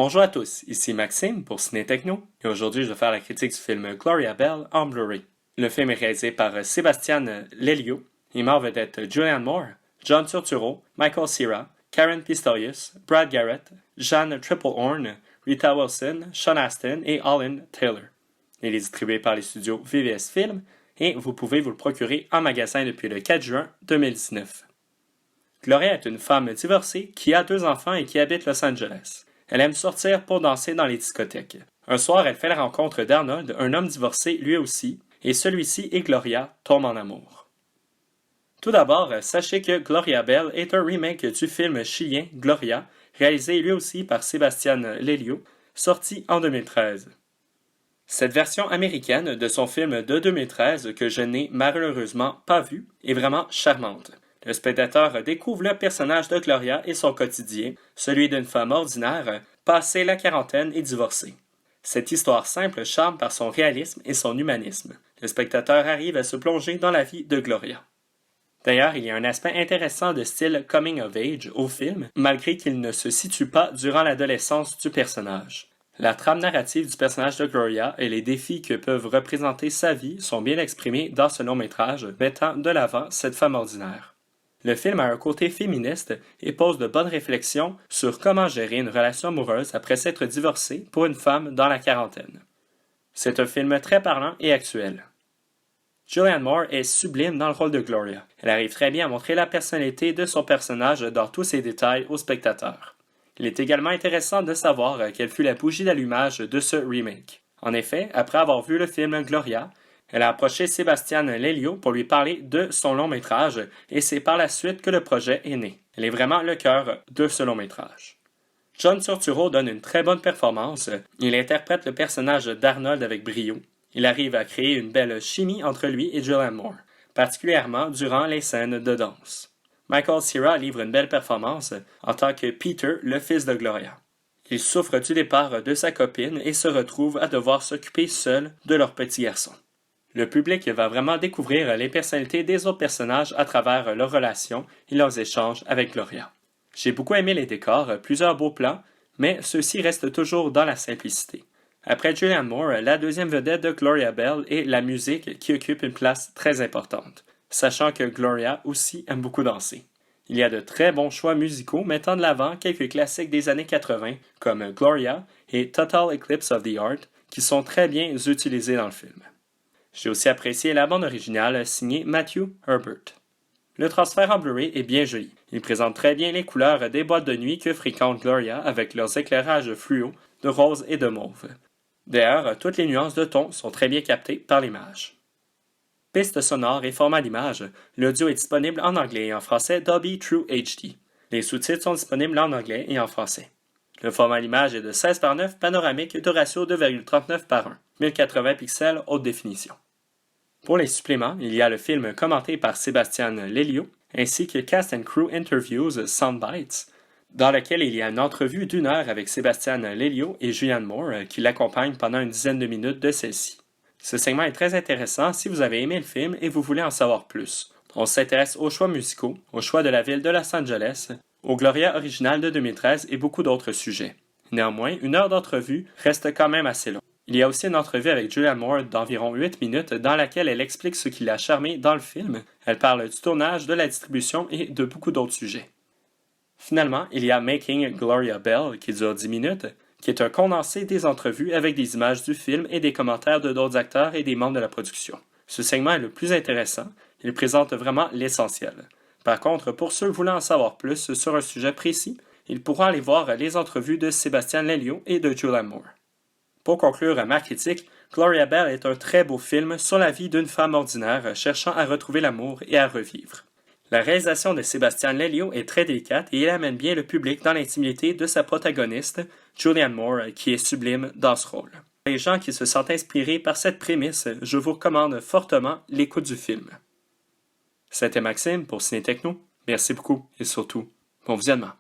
Bonjour à tous, ici Maxime pour Ciné Techno et aujourd'hui je vais faire la critique du film Gloria Bell en Blu-ray. Le film est réalisé par Sébastien Lelio et met en vedette Julianne Moore, John Turturro, Michael Cera, Karen Pistorius, Brad Garrett, Jeanne Tripplehorn, Rita Wilson, Sean Astin et Holland Taylor. Il est distribué par les studios VVS Film et vous pouvez vous le procurer en magasin depuis le 4 juin 2019. Gloria est une femme divorcée qui a 2 enfants et qui habite Los Angeles. Elle aime sortir pour danser dans les discothèques. Un soir, elle fait la rencontre d'Arnold, un homme divorcé lui aussi, et celui-ci et Gloria tombent en amour. Tout d'abord, sachez que Gloria Bell est un remake du film chilien Gloria, réalisé lui aussi par Sébastien Lelio, sorti en 2013. Cette version américaine de son film de 2013, que je n'ai malheureusement pas vu, est vraiment charmante. Le spectateur découvre le personnage de Gloria et son quotidien, celui d'une femme ordinaire, passée la quarantaine et divorcée. Cette histoire simple charme par son réalisme et son humanisme. Le spectateur arrive à se plonger dans la vie de Gloria. D'ailleurs, il y a un aspect intéressant de style coming of age au film, malgré qu'il ne se situe pas durant l'adolescence du personnage. La trame narrative du personnage de Gloria et les défis que peuvent représenter sa vie sont bien exprimés dans ce long métrage, mettant de l'avant cette femme ordinaire. Le film a un côté féministe et pose de bonnes réflexions sur comment gérer une relation amoureuse après s'être divorcée pour une femme dans la quarantaine. C'est un film très parlant et actuel. Julianne Moore est sublime dans le rôle de Gloria. Elle arrive très bien à montrer la personnalité de son personnage dans tous ses détails au spectateur. Il est également intéressant de savoir quelle fut la bougie d'allumage de ce remake. En effet, après avoir vu le film Gloria, elle a approché Sébastien Lelio pour lui parler de son long métrage et c'est par la suite que le projet est né. Elle est vraiment le cœur de ce long métrage. John Turturro donne une très bonne performance. Il interprète le personnage d'Arnold avec brio. Il arrive à créer une belle chimie entre lui et Julianne Moore, particulièrement durant les scènes de danse. Michael Cera livre une belle performance en tant que Peter, le fils de Gloria. Il souffre du départ de sa copine et se retrouve à devoir s'occuper seul de leur petit garçon. Le public va vraiment découvrir les personnalités des autres personnages à travers leurs relations et leurs échanges avec Gloria. J'ai beaucoup aimé les décors, plusieurs beaux plans, mais ceux-ci restent toujours dans la simplicité. Après Julianne Moore, la deuxième vedette de Gloria Bell est la musique qui occupe une place très importante, sachant que Gloria aussi aime beaucoup danser. Il y a de très bons choix musicaux mettant de l'avant quelques classiques des années 80 comme Gloria et Total Eclipse of the Heart qui sont très bien utilisés dans le film. J'ai aussi apprécié la bande originale signée Matthew Herbert. Le transfert en Blu-ray est bien joli. Il présente très bien les couleurs des boîtes de nuit que fréquente Gloria avec leurs éclairages fluo de rose et de mauve. D'ailleurs, toutes les nuances de ton sont très bien captées par l'image. Piste sonore et format d'image, l'audio est disponible en anglais et en français Dolby True HD. Les sous-titres sont disponibles en anglais et en français. Le format d'image est de 16:9 panoramique de ratio 2,39 par 1, 1080 pixels haute définition. Pour les suppléments, il y a le film commenté par Sébastien Lelio, ainsi que Cast and Crew Interviews Soundbites, dans lequel il y a une entrevue d'1 heure avec Sébastien Lelio et Julianne Moore qui l'accompagnent pendant une dizaine de minutes de celle-ci. Ce segment est très intéressant si vous avez aimé le film et vous voulez en savoir plus. On s'intéresse aux choix musicaux, aux choix de la ville de Los Angeles, au Gloria original de 2013 et beaucoup d'autres sujets. Néanmoins, 1 heure d'entrevue reste quand même assez long. Il y a aussi une entrevue avec Julianne Moore d'environ 8 minutes dans laquelle elle explique ce qui l'a charmé dans le film. Elle parle du tournage, de la distribution et de beaucoup d'autres sujets. Finalement, il y a Making Gloria Bell qui dure 10 minutes, qui est un condensé des entrevues avec des images du film et des commentaires de d'autres acteurs et des membres de la production. Ce segment est le plus intéressant, il présente vraiment l'essentiel. Par contre, pour ceux voulant en savoir plus sur un sujet précis, ils pourront aller voir les entrevues de Sébastien Lelio et de Julianne Moore. Pour conclure ma critique, Gloria Bell est un très beau film sur la vie d'une femme ordinaire cherchant à retrouver l'amour et à revivre. La réalisation de Sébastien Lelio est très délicate et il amène bien le public dans l'intimité de sa protagoniste, Julianne Moore, qui est sublime dans ce rôle. Pour les gens qui se sentent inspirés par cette prémisse, je vous recommande fortement l'écoute du film. C'était Maxime pour Ciné Techno. Merci beaucoup et surtout, bon visionnement.